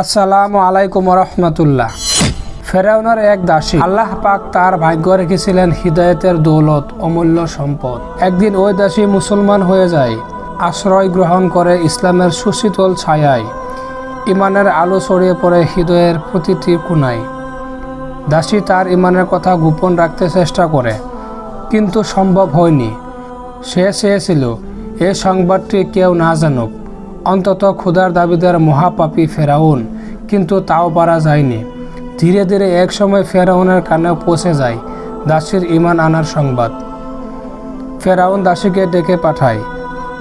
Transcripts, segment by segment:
আসসালামু আলাইকুম রহমতুল্লাহ। ফেরাউনের এক দাসী, আল্লাহ পাক তার ভাগ্য রেখেছিলেন হিদায়াতের দৌলত, অমূল্য সম্পদ। একদিন ওই দাসী মুসলমান হয়ে যায়, আশ্রয় গ্রহণ করে ইসলামের সুশীতল ছায়ায়। ইমানের আলো ছড়িয়ে পড়ে হৃদয়ের প্রতিটি কোণায়। দাসী তার ইমানের কথা গোপন রাখতে চেষ্টা করে, কিন্তু সম্ভব হয়নি। সে চেয়েছিল এই সংবাদটি কেউ না জানুক, অন্তত ক্ষুধার দাবিদার মহাপাপী ফেরাউন, কিন্তু তাও পারা যায়নি। ধীরে ধীরে এক সময় ফেরাউনের কানেও পৌঁছে যায় দাসীর ইমান আনার সংবাদ। ফেরাউন দাসীকে ডেকে পাঠায়,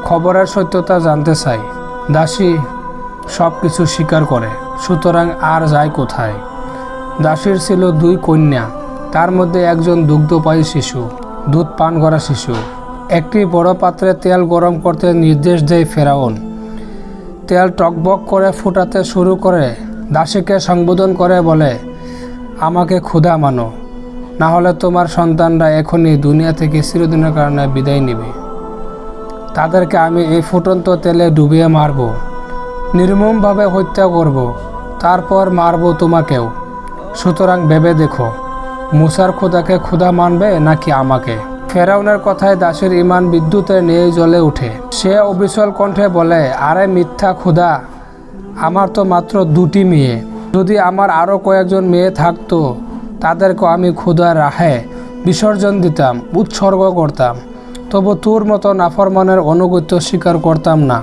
খবরের সত্যতা জানতে চায়। দাসী সব কিছু স্বীকার করে, সুতরাং আর যায় কোথায়? দাসীর ছিল দুই কন্যা, তার মধ্যে একজন দুগ্ধপায়ী শিশু, দুধ পান করা শিশু। একটি বড় পাত্রে তেল গরম করতে নির্দেশ দেয় ফেরাউন। তেল টকবক করে ফুটাতে শুরু করে দাসীকে সম্বোধন করে বলে, আমাকে ক্ষুধা মানো, না হলে তোমার সন্তানরা এখনই দুনিয়া থেকে চিরদিনের কারণে বিদায় নেবে। তাদেরকে আমি এই ফুটন্ত তেলে ডুবিয়ে মারব, নির্মমভাবে হত্যা করব, তারপর মারব তোমাকেও। সুতরাং ভেবে দেখো, মুসার খোদাকে ক্ষুধা মানবে নাকি আমাকে? ফেরাউনের কথায় দাসীর ইমান বিদ্যুতের ন্যায় জ্বলে ওঠে। সে অবিচল কণ্ঠে বলে, আরে মিথ্যা খোদা, আমার তো মাত্র দুটি মেয়ে। যদি আমার আরও কয়েকজন মেয়ে থাকতো, তাদেরকে আমি ক্ষুধার রাহে বিসর্জন দিতাম, উৎসর্গ করতাম, তবু তোর মতো নাফরমানের অনুগত্য স্বীকার করতাম না।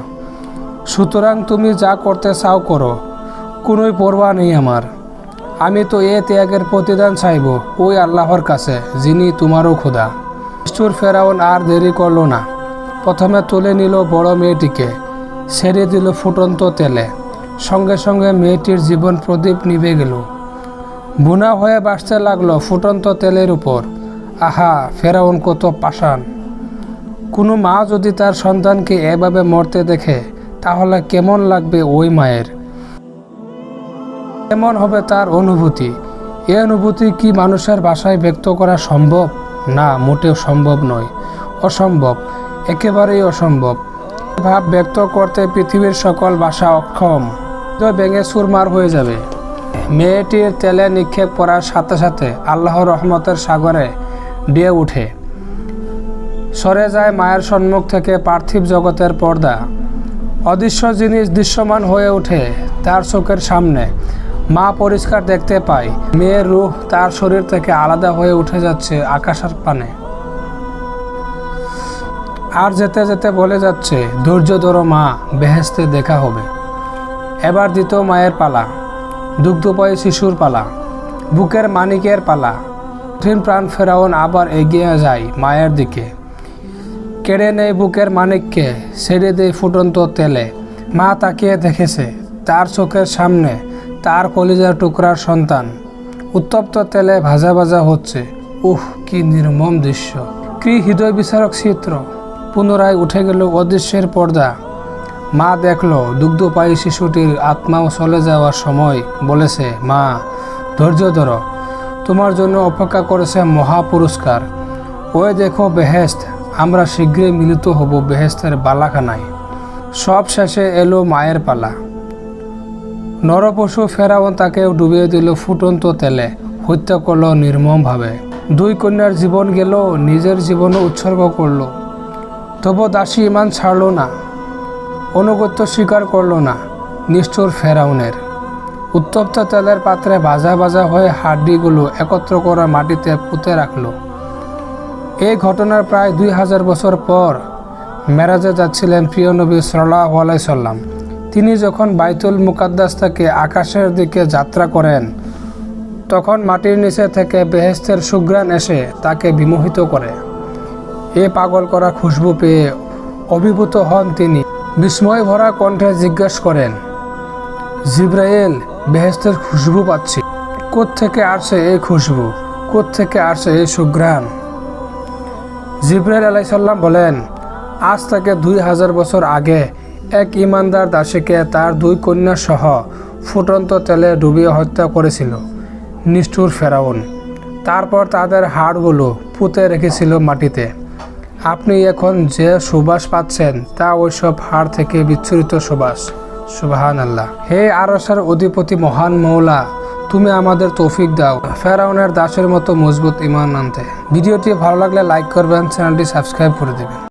সুতরাং তুমি যা করতে চাও করো, কোনোই পরোয়া নেই আমার। আমি তো এ ত্যাগের প্রতিদান চাইব ওই আল্লাহর কাছে, যিনি তোমারও খোদা। নিষ্ঠুর ফেরাউন আর দেরি করল না। প্রথমে তুলে নিল বড় মেয়েটিকে, ছেড়ে দিল ফুটন্ত তেলে। সঙ্গে সঙ্গে মেয়েটির জীবন প্রদীপ নিভে গেল, বুনা হয়ে বাসতে লাগলো ফুটন্ত তেলের উপর। আহা, ফেরাউন কত পাষাণ! কোনো মা যদি তার সন্তানকে এভাবে মরতে দেখে, তাহলে কেমন লাগবে ওই মায়ের? কেমন হবে তার অনুভূতি? এই অনুভূতি কি মানুষের ভাষায় ব্যক্ত করা সম্ভব? না, মোটেও সম্ভব নয়, অসম্ভব, একেবারেই অসম্ভব। ভাব ব্যক্ত করতে পৃথিবীর সকল ভাষা অক্ষম, ভেঙে চুরমার হয়ে যাবে। মেয়েটির তেলে নিক্ষেপ করার সাথে সাথে আল্লাহর রহমতের সাগরে ঢেউ উঠে। সরে যায় মায়ের সম্মুখ থেকে পার্থিব জগতের পর্দা। অদৃশ্য জিনিস দৃশ্যমান হয়ে ওঠে তার চোখের সামনে। মা পরিষ্কার দেখতে পায়, মেয়ের রূহ তার শরীর থেকে আলাদা হয়ে উঠে যাচ্ছে আকাশের পানে। আর যেতে যেতে বলে যাচ্ছে, ধৈর্য ধরো মা, বেহেশতে দেখা হবে। এবার দ্বিতীয় মায়ের পালা, দুগ্ধপায়ী শিশুর পালা, বুকের মানিকের পালা। কঠিন প্রাণ ফেরাউন আবার এগিয়ে যায় মায়ের দিকে, কেড়ে নেয় বুকের মানিককে, ছেড়ে দেয় ফুটন্ত তেলে। মা তাকিয়ে দেখেছে তার চোখের সামনে তার কলিজার টুকরার সন্তান উত্তপ্ত তেলে ভাজা ভাজা হচ্ছে। কি নির্মম দৃশ্য, কি হৃদয় বিছারক চিত্র! পুনরায় উঠে গেল অদৃশ্যের পর্দা। মা দেখল দুগ্ধপায়ী শিশুটির আত্মাও চলে যাওয়ার সময়। বলেছে, মা ধৈর্য ধরো, তোমার জন্য অপেক্ষা করেছে মহা পুরস্কার। ওই দেখো বেহেশত, আমরা শীঘ্রই মিলিত হব বেহেশতের বালাখানায়। সব শেষে এলো মায়ের পালা। নরপশু ফেরাউন তাকেও ডুবিয়ে দিল ফুটন্ত তেলে, হত্যা করল নির্মমভাবে। দুই কন্যার জীবন গেল, নিজের জীবনও উৎসর্গ করল। তবু দাসী ইমান ছাড়ল না, অনুগত্য স্বীকার করল না। নিষ্ঠুর ফেরাউনের উত্তপ্ত তেলের পাত্রে ভাজা ভাজা হয়ে হাড্ডিগুলো একত্র করা মাটিতে পুঁতে রাখল। এই ঘটনার প্রায় 2000 বছর পর মেরাজে যাচ্ছিলেন প্রিয় নবী সাল্লাল্লাহু আলাইহি সাল্লাম। তিনি যখন বাইতুল মুকাদ্দাস থেকে আকাশের দিকে যাত্রা করেন, তখন মাটির নিচে থেকে বেহেশতের সুঘ্রাণ এসে তাকে বিমোহিত করে। এ পাগল করা খুশবু পেয়ে অভিভূত হন তিনি। বিস্ময় ভরা কণ্ঠে জিজ্ঞেস করেন, জিব্রাইল, বেহেশতের খুশবু পাচ্ছি, কোত্থেকে আসছে এই খুশবু, কোত্থেকে আসছে এই সুঘ্রাণ? জিব্রাইল আলাইহিস সালাম বলেন, আজ থেকে 2000 বছর আগে এক ইমানদার দাসীকে তার 2 কন্যা সহ ফুটন্ত তেলে ডুবিয়ে হত্যা করেছিল নিষ্ঠুর ফেরাউন। তারপর তাদের হাড়গুলো পুঁতে রেখেছিল মাটিতে। আপনি এখন যে সুবাস পাচ্ছেন তা ওইসব হাড় থেকে বিচ্ছুরিত সুবাস। সুবহানাল্লাহ। হে আরশের অধিপতি মহান মওলা, তুমি আমাদের তৌফিক দাও ফেরাউনের দাসের মতো মজবুত ঈমান আনতে। ভিডিওটি ভালো লাগলে লাইক করবেন, চ্যানেলটি সাবস্ক্রাইব করে দেবেন।